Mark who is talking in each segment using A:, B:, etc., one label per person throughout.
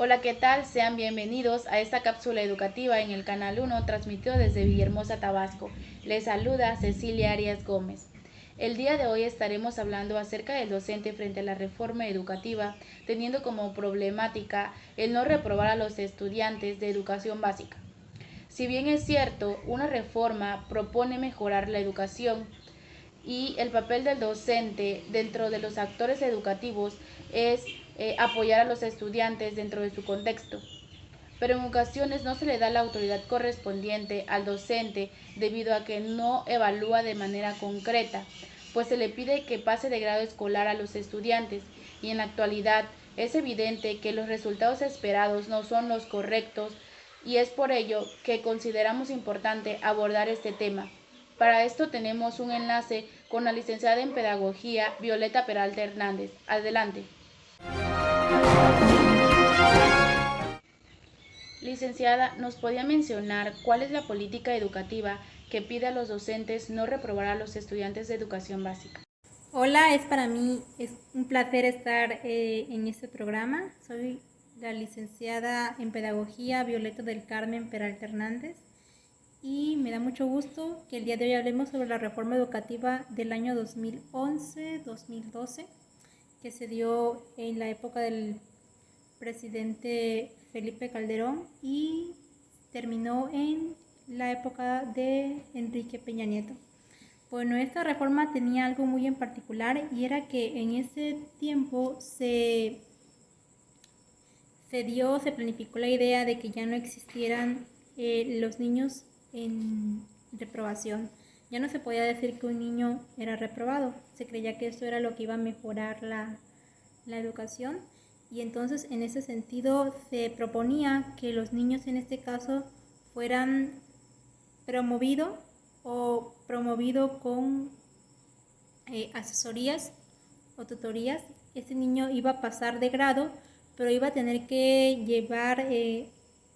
A: Hola, ¿qué tal? Sean bienvenidos a esta cápsula educativa en el Canal 1, transmitido desde Villahermosa, Tabasco. Les saluda Cecilia Arias Gómez. El día de hoy estaremos hablando acerca del docente frente a la reforma educativa, teniendo como problemática el no reprobar a los estudiantes de educación básica. Si bien es cierto, una reforma propone mejorar la educación, y el papel del docente dentro de los actores educativos es apoyar a los estudiantes dentro de su contexto. Pero en ocasiones no se le da la autoridad correspondiente al docente debido a que no evalúa de manera concreta, pues se le pide que pase de grado escolar a los estudiantes y en la actualidad es evidente que los resultados esperados no son los correctos y es por ello que consideramos importante abordar este tema. Para esto tenemos un enlace con la licenciada en Pedagogía, Violeta Peralta Hernández. Adelante. Licenciada, ¿nos podía mencionar cuál es la política educativa que pide a los docentes no reprobar a los estudiantes de educación básica?
B: Hola, para mí es un placer estar en este programa. Soy la licenciada en Pedagogía Violeta del Carmen Peralta Hernández y me da mucho gusto que el día de hoy hablemos sobre la reforma educativa del año 2011-2012 que se dio en la época del presidente Felipe Calderón y terminó en la época de Enrique Peña Nieto. Bueno, esta reforma tenía algo muy en particular y era que en ese tiempo se planificó la idea de que ya no existieran los niños en reprobación. Ya no se podía decir que un niño era reprobado, se creía que eso era lo que iba a mejorar la educación y entonces en ese sentido se proponía que los niños en este caso fueran promovidos con asesorías o tutorías. Este niño iba a pasar de grado, pero iba a tener que llevar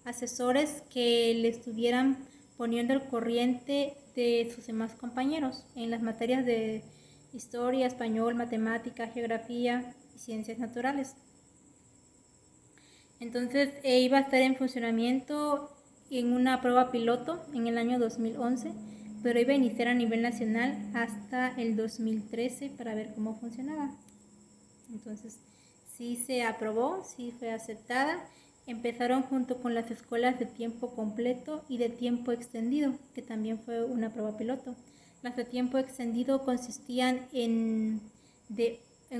B: asesores que le estuvieran poniendo al corriente de sus demás compañeros en las materias de historia, español, matemática, geografía y ciencias naturales. Entonces iba a estar en funcionamiento en una prueba piloto en el año 2011, pero iba a iniciar a nivel nacional hasta el 2013 para ver cómo funcionaba. Entonces sí se aprobó, sí fue aceptada. Empezaron junto con las escuelas de tiempo completo y de tiempo extendido, que también fue una prueba piloto. Las de tiempo extendido consistían en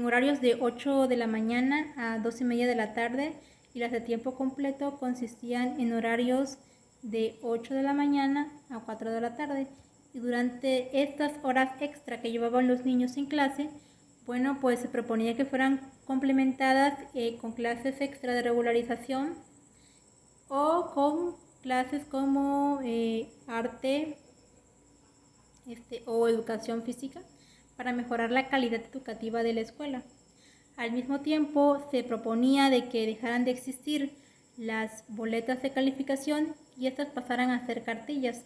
B: horarios de 8 de la mañana a 2:30 de la tarde y las de tiempo completo consistían en horarios de 8 de la mañana a 4 de la tarde. Y durante estas horas extra que llevaban los niños en clase, bueno, pues se proponía que fueran complementadas con clases extra de regularización o con clases como arte o educación física para mejorar la calidad educativa de la escuela. Al mismo tiempo, se proponía de que dejaran de existir las boletas de calificación y estas pasaran a ser cartillas.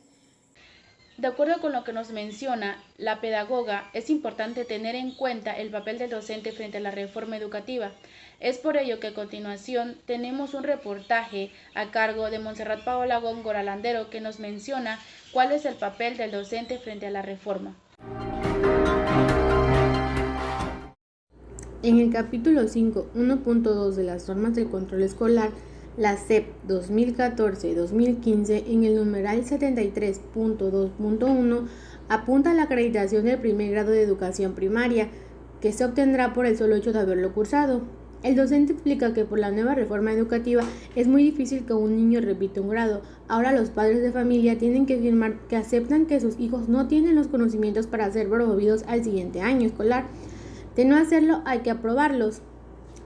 A: De acuerdo con lo que nos menciona la pedagoga, es importante tener en cuenta el papel del docente frente a la reforma educativa. Es por ello que a continuación tenemos un reportaje a cargo de Montserrat Paola Góngora Landero que nos menciona cuál es el papel del docente frente a la reforma.
C: En el capítulo 5, 1.2 de las normas del control escolar, la SEP 2014-2015, en el numeral 73.2.1, apunta a la acreditación del primer grado de educación primaria, que se obtendrá por el solo hecho de haberlo cursado. El docente explica que por la nueva reforma educativa es muy difícil que un niño repita un grado. Ahora los padres de familia tienen que firmar que aceptan que sus hijos no tienen los conocimientos para ser promovidos al siguiente año escolar. De no hacerlo, hay que aprobarlos.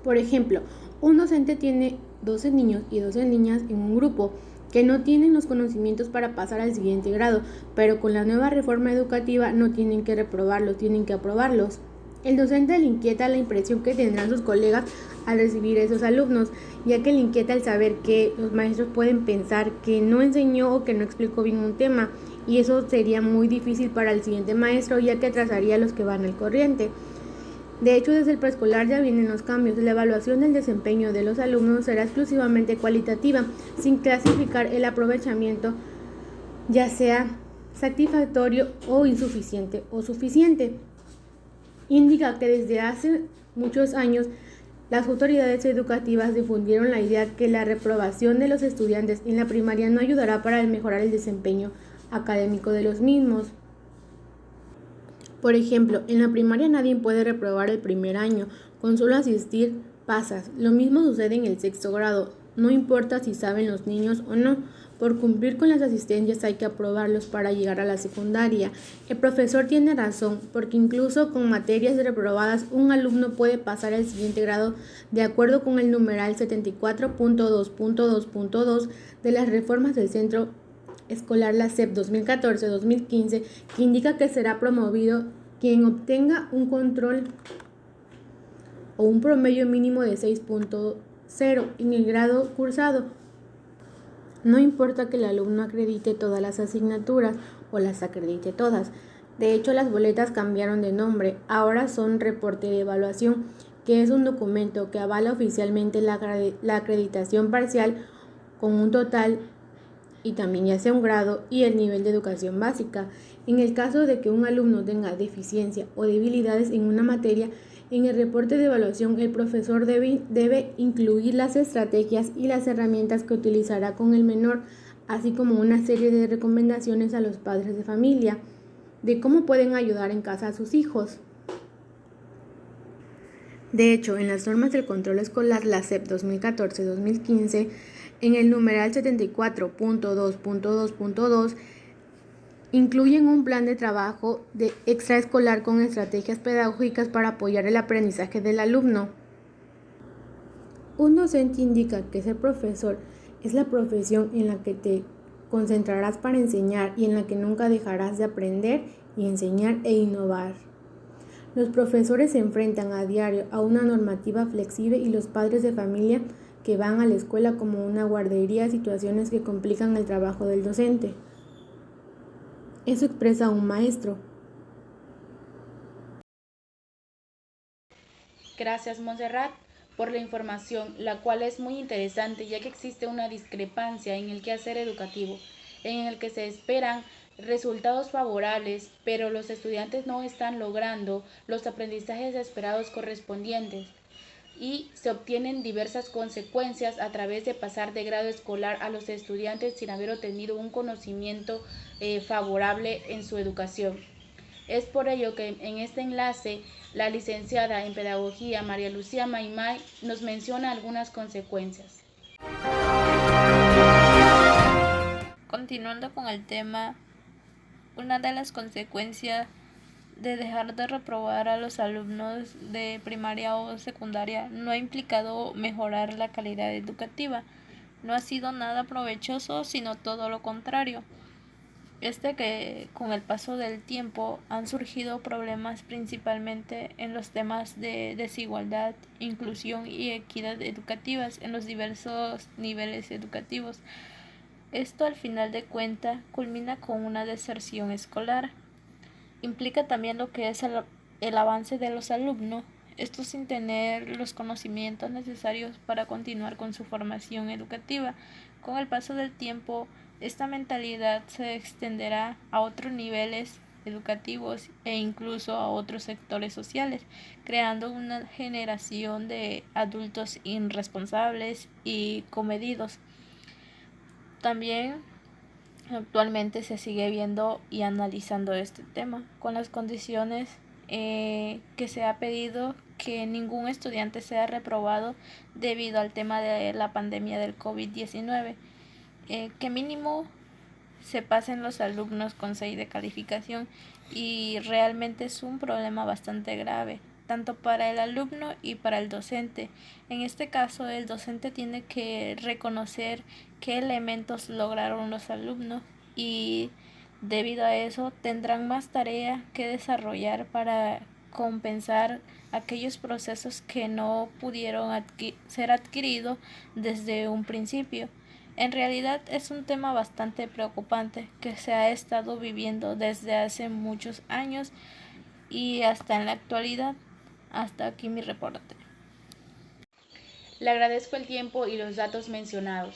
C: Por ejemplo, un docente tiene 12 niños y 12 niñas en un grupo que no tienen los conocimientos para pasar al siguiente grado, pero con la nueva reforma educativa no tienen que reprobarlos, tienen que aprobarlos. El docente le inquieta la impresión que tendrán sus colegas al recibir a esos alumnos, ya que le inquieta el saber que los maestros pueden pensar que no enseñó o que no explicó bien un tema, y eso sería muy difícil para el siguiente maestro, ya que atrasaría a los que van al corriente. De hecho, desde el preescolar ya vienen los cambios. La evaluación del desempeño de los alumnos será exclusivamente cualitativa, sin clasificar el aprovechamiento, ya sea satisfactorio o insuficiente o suficiente. Indica que desde hace muchos años las autoridades educativas difundieron la idea que la reprobación de los estudiantes en la primaria no ayudará para mejorar el desempeño académico de los mismos. Por ejemplo, en la primaria nadie puede reprobar el primer año, con solo asistir pasas. Lo mismo sucede en el sexto grado, no importa si saben los niños o no. Por cumplir con las asistencias hay que aprobarlos para llegar a la secundaria. El profesor tiene razón, porque incluso con materias reprobadas un alumno puede pasar al siguiente grado de acuerdo con el numeral 74.2.2.2 de las reformas del Centro Escolar la SEP 2014-2015, que indica que será promovido quien obtenga un control o un promedio mínimo de 6.0 en el grado cursado. No importa que el alumno acredite todas las asignaturas o las acredite todas. De hecho, las boletas cambiaron de nombre. Ahora son reporte de evaluación, que es un documento que avala oficialmente la acreditación parcial con un total y también ya sea un grado y el nivel de educación básica. En el caso de que un alumno tenga deficiencia o debilidades en una materia, en el reporte de evaluación el profesor debe incluir las estrategias y las herramientas que utilizará con el menor, así como una serie de recomendaciones a los padres de familia de cómo pueden ayudar en casa a sus hijos. De hecho, en las normas del control escolar, la SEP 2014-2015, en el numeral 74.2.2.2, incluyen un plan de trabajo de extraescolar con estrategias pedagógicas para apoyar el aprendizaje del alumno. Un docente indica que ser profesor es la profesión en la que te concentrarás para enseñar y en la que nunca dejarás de aprender y enseñar e innovar. Los profesores se enfrentan a diario a una normativa flexible y los padres de familia que van a la escuela como una guardería, situaciones que complican el trabajo del docente. Eso expresa un maestro.
A: Gracias, Montserrat, por la información, la cual es muy interesante, ya que existe una discrepancia en el quehacer educativo, en el que se esperan resultados favorables, pero los estudiantes no están logrando los aprendizajes esperados correspondientes y se obtienen diversas consecuencias a través de pasar de grado escolar a los estudiantes sin haber obtenido un conocimiento favorable en su educación. Es por ello que en este enlace la licenciada en Pedagogía María Lucía Maimay nos menciona algunas consecuencias.
B: Continuando con el tema, una de las consecuencias de dejar de reprobar a los alumnos de primaria o secundaria no ha implicado mejorar la calidad educativa. No ha sido nada provechoso, sino todo lo contrario. Que con el paso del tiempo han surgido problemas principalmente en los temas de desigualdad, inclusión y equidad educativas en los diversos niveles educativos. Esto al final de cuentas culmina con una deserción escolar. Implica también lo que es el avance de los alumnos, esto sin tener los conocimientos necesarios para continuar con su formación educativa. Con el paso del tiempo, esta mentalidad se extenderá a otros niveles educativos e incluso a otros sectores sociales, creando una generación de adultos irresponsables y comedidos. También actualmente se sigue viendo y analizando este tema con las condiciones que se ha pedido que ningún estudiante sea reprobado debido al tema de la pandemia del COVID-19, que mínimo se pasen los alumnos con 6 de calificación, y realmente es un problema bastante grave tanto para el alumno y para el docente. En este caso, el docente tiene que reconocer qué elementos lograron los alumnos y debido a eso tendrán más tarea que desarrollar para compensar aquellos procesos que no pudieron ser adquiridos desde un principio. En realidad es un tema bastante preocupante que se ha estado viviendo desde hace muchos años y hasta en la actualidad. Hasta aquí mi reporte.
A: Le agradezco el tiempo y los datos mencionados.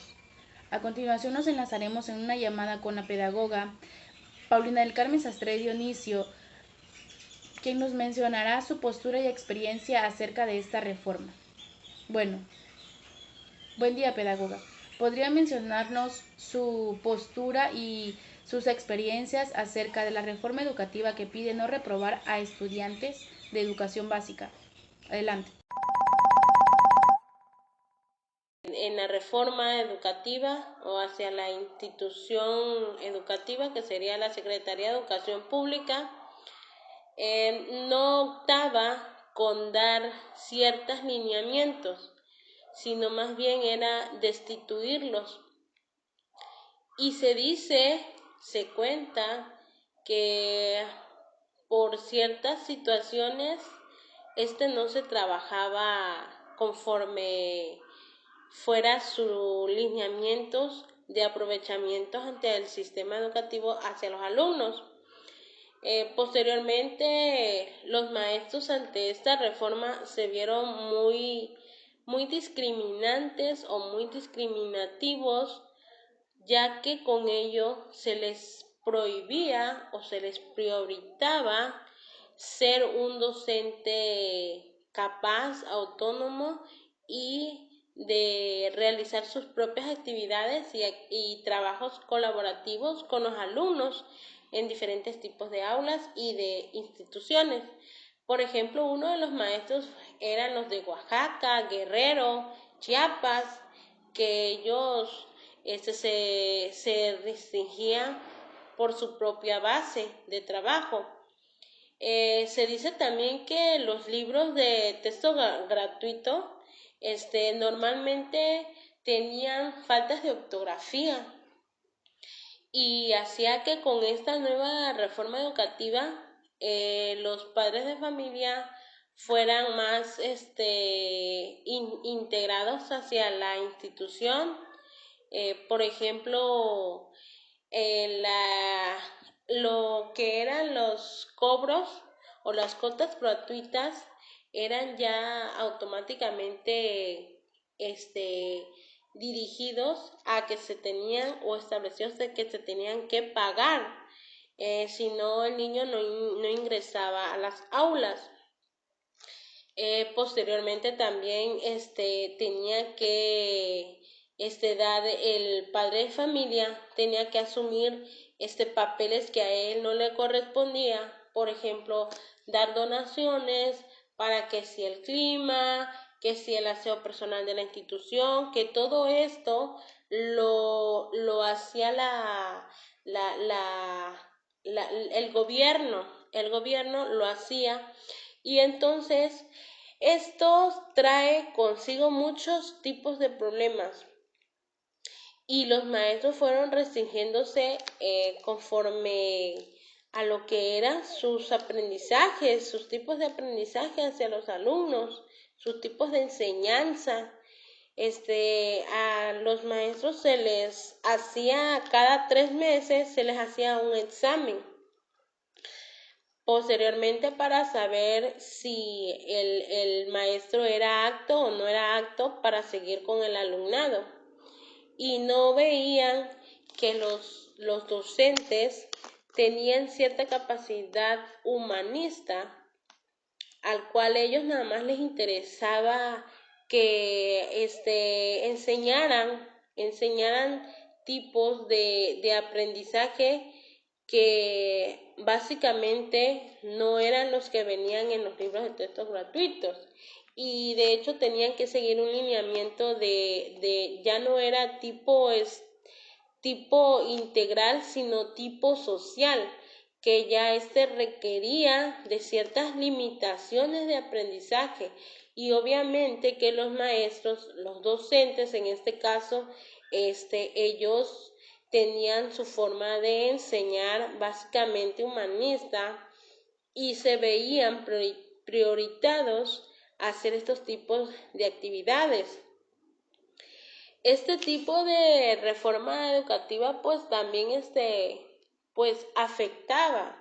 A: A continuación nos enlazaremos en una llamada con la pedagoga Paulina del Carmen Sastre Dionisio, quien nos mencionará su postura y experiencia acerca de esta reforma. Bueno, buen día, pedagoga. ¿Podría mencionarnos su postura y sus experiencias acerca de la reforma educativa que pide no reprobar a estudiantes de educación básica? Adelante.
D: En la reforma educativa o hacia la institución educativa, que sería la Secretaría de Educación Pública, no optaba con dar ciertos lineamientos, sino más bien era destituirlos. Y se cuenta que por ciertas situaciones no se trabajaba conforme fuera sus lineamientos de aprovechamiento ante el sistema educativo hacia los alumnos. Posteriormente, los maestros ante esta reforma se vieron muy discriminantes o muy discriminativos, ya que con ello se les prohibía o se les prioritaba ser un docente capaz, autónomo y de realizar sus propias actividades y trabajos colaborativos con los alumnos en diferentes tipos de aulas y de instituciones. Por ejemplo, uno de los maestros eran los de Oaxaca, Guerrero, Chiapas, que ellos se distinguían por su propia base de trabajo. Se dice también que los libros de texto gratuito normalmente tenían faltas de ortografía, y hacía que con esta nueva reforma educativa los padres de familia fueran más integrados hacia la institución. Por ejemplo, lo que eran los cobros o las cuotas gratuitas eran ya automáticamente dirigidos a que se tenían o establecidos de que se tenían que pagar, si no el niño no ingresaba a las aulas. Posteriormente también tenía que dar el padre de familia, tenía que asumir papeles que a él no le correspondía, por ejemplo, dar donaciones para que si el clima, que si el aseo personal de la institución, que todo esto lo hacía el gobierno lo hacía. Y entonces esto trae consigo muchos tipos de problemas, y los maestros fueron restringiéndose conforme a lo que eran sus aprendizajes, sus tipos de aprendizaje hacia los alumnos, sus tipos de enseñanza. A los maestros se les hacía cada 3 meses, se les hacía un examen. Posteriormente, para saber si el maestro era apto o no era apto para seguir con el alumnado. Y no veían que los docentes tenían cierta capacidad humanista, al cual ellos nada más les interesaba que enseñaran tipos de aprendizaje que básicamente no eran los que venían en los libros de textos gratuitos, y de hecho tenían que seguir un lineamiento de ya no era tipo integral, sino tipo social, que ya requería de ciertas limitaciones de aprendizaje, y obviamente que los maestros, los docentes en este caso, ellos tenían su forma de enseñar básicamente humanista, y se veían prioritados a hacer estos tipos de actividades. Este tipo de reforma educativa pues también pues afectaba,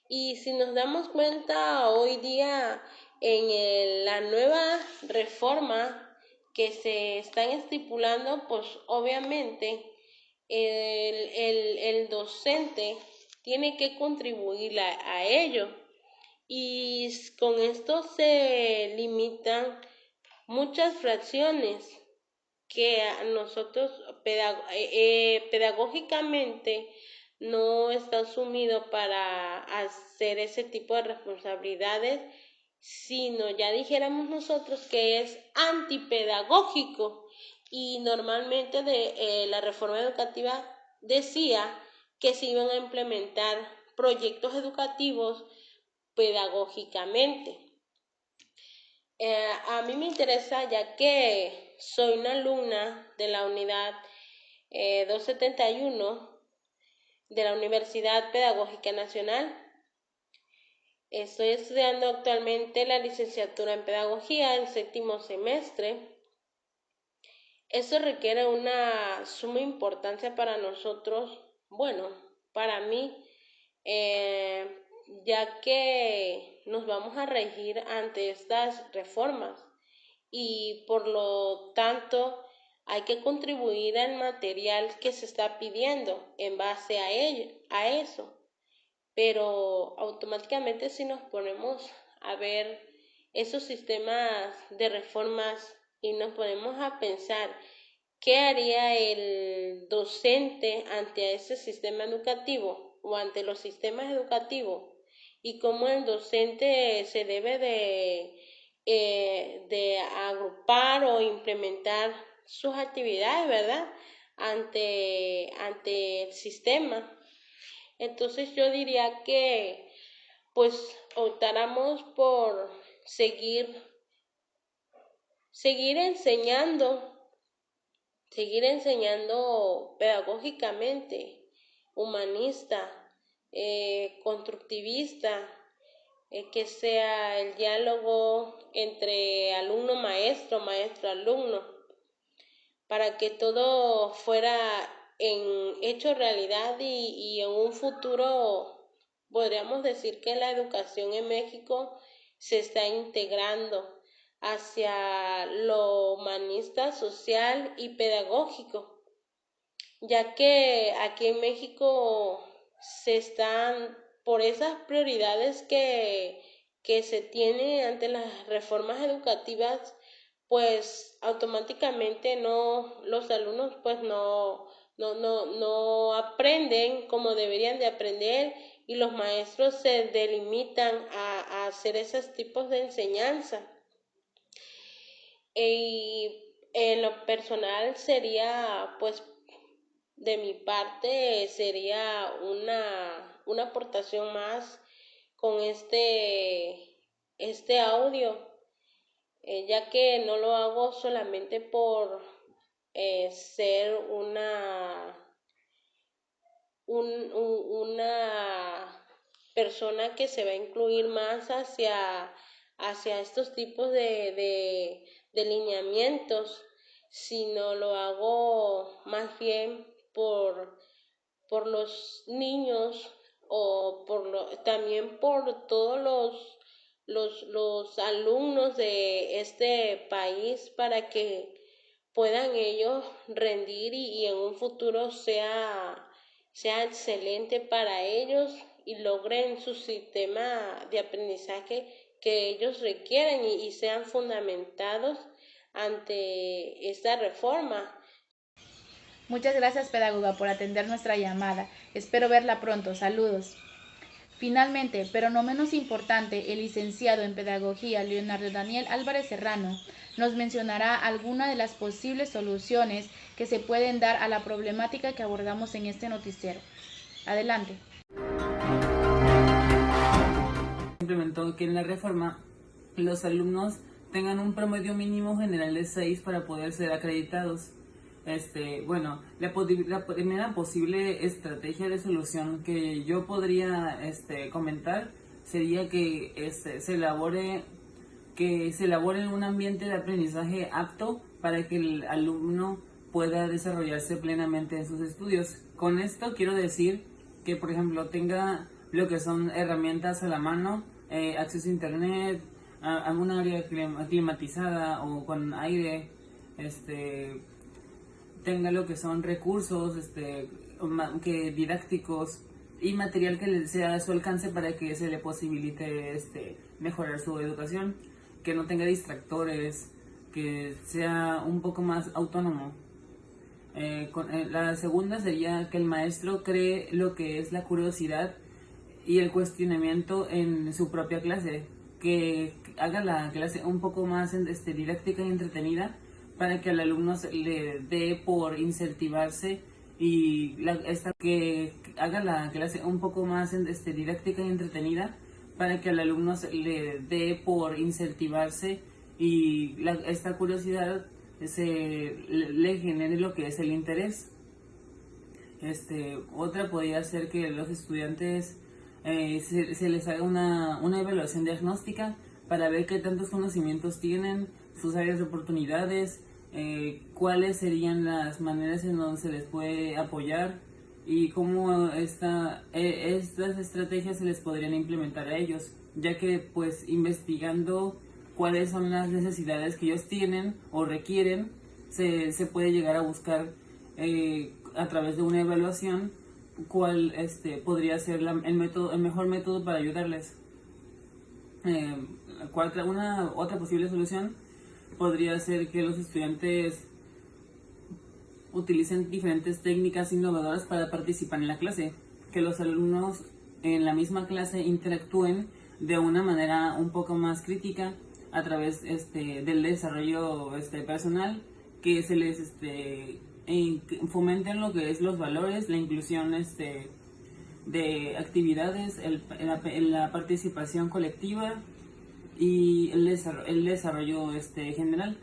D: y si nos damos cuenta hoy día la nueva reforma que se están estipulando, pues obviamente el docente tiene que contribuir a ello, y con esto se limitan muchas fracciones que a nosotros pedagógicamente no está asumido para hacer ese tipo de responsabilidades, sino ya dijéramos nosotros que es antipedagógico. Y normalmente la reforma educativa decía que se iban a implementar proyectos educativos pedagógicamente. A mí me interesa, ya que soy una alumna de la unidad 271 de la Universidad Pedagógica Nacional. Estoy estudiando actualmente la licenciatura en Pedagogía en 7º semestre. Eso requiere una suma importancia para nosotros, bueno, para mí, ya que nos vamos a regir ante estas reformas y por lo tanto hay que contribuir al material que se está pidiendo en base a eso. Pero automáticamente si nos ponemos a ver esos sistemas de reformas y nos ponemos a pensar qué haría el docente ante ese sistema educativo o ante los sistemas educativos, y cómo el docente se debe de agrupar o implementar sus actividades, ¿verdad?, ante el sistema. Entonces yo diría que pues optáramos por seguir enseñando pedagógicamente, humanista, constructivista, que sea el diálogo entre alumno-maestro, maestro-alumno, para que todo fuera hecho realidad y en un futuro podríamos decir que la educación en México se está integrando hacia lo humanista, social y pedagógico, ya que aquí en México se están, por esas prioridades que se tiene ante las reformas educativas, pues automáticamente los alumnos pues no aprenden como deberían de aprender, y los maestros se delimitan a hacer esos tipos de enseñanza. Y en lo personal sería, pues de mi parte, sería una aportación más con este audio, ya que no lo hago solamente por ser una persona que se va a incluir más hacia estos tipos de lineamientos, sino lo hago más bien por los niños, o también por todos los alumnos de este país, para que puedan ellos rendir y en un futuro sea excelente para ellos y logren su sistema de aprendizaje que ellos requieren y sean fundamentados ante esta reforma.
A: Muchas gracias, pedagoga, por atender nuestra llamada. Espero verla pronto. Saludos. Finalmente, pero no menos importante, el licenciado en Pedagogía Leonardo Daniel Álvarez Serrano nos mencionará algunas de las posibles soluciones que se pueden dar a la problemática que abordamos en este noticiero. Adelante.
E: Implementó que en la reforma los alumnos tengan un promedio mínimo general de 6 para poder ser acreditados. La primera posible estrategia de solución que yo podría comentar sería que se elabore un ambiente de aprendizaje apto para que el alumno pueda desarrollarse plenamente en sus estudios. Con esto quiero decir que, por ejemplo, tenga lo que son herramientas a la mano, acceso a internet, a un área climatizada o con aire, tenga lo que son recursos que didácticos y material que sea a su alcance para que se le posibilite mejorar su educación, que no tenga distractores, que sea un poco más autónomo. La segunda sería que el maestro cree lo que es la curiosidad y el cuestionamiento en su propia clase, que haga la clase un poco más didáctica y entretenida para que al alumno le dé por incentivarse y que haga la clase un poco más didáctica y entretenida para que al alumno le dé por incentivarse y esta curiosidad le genere lo que es el interés. Otra podría ser que los estudiantes se les haga una evaluación diagnóstica para ver qué tantos conocimientos tienen, sus áreas de oportunidades, cuáles serían las maneras en donde se les puede apoyar y cómo estas estrategias se les podrían implementar a ellos, ya que pues investigando cuáles son las necesidades que ellos tienen o requieren, se puede llegar a buscar a través de una evaluación cuál podría ser el mejor método para ayudarles. Otra posible solución podría ser que los estudiantes utilicen diferentes técnicas innovadoras para participar en la clase, que los alumnos en la misma clase interactúen de una manera un poco más crítica a través del desarrollo personal, que se les fomenten lo que es los valores, la inclusión de actividades, la participación colectiva y el desarrollo general.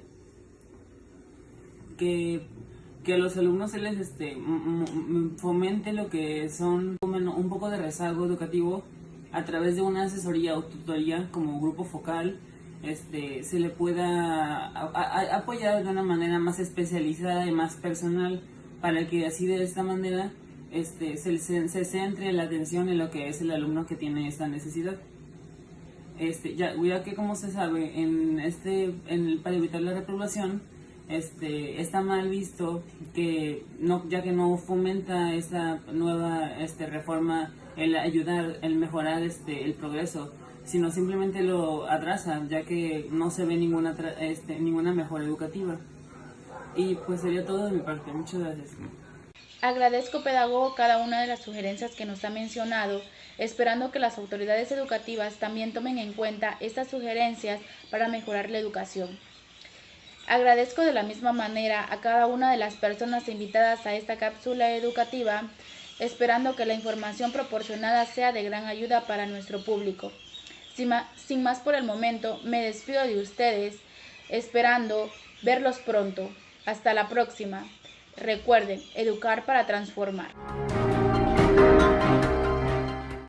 E: Que a los alumnos se les fomente lo que son un poco de rezago educativo a través de una asesoría o tutoría como grupo focal, se le pueda apoyar de una manera más especializada y más personal para que así de esta manera se centre la atención en lo que es el alumno que tiene esta necesidad. Ya que como se sabe para evitar la reprobación está mal visto ya que no fomenta esta nueva reforma el ayudar, el mejorar el progreso, sino simplemente lo atrasa, ya que no se ve ninguna mejora educativa. Y pues sería todo de mi parte. Muchas gracias.
A: Agradezco, pedagogo, cada una de las sugerencias que nos ha mencionado, esperando que las autoridades educativas también tomen en cuenta estas sugerencias para mejorar la educación. Agradezco de la misma manera a cada una de las personas invitadas a esta cápsula educativa, esperando que la información proporcionada sea de gran ayuda para nuestro público. Sin más por el momento, me despido de ustedes, esperando verlos pronto. Hasta la próxima. Recuerden, educar para transformar.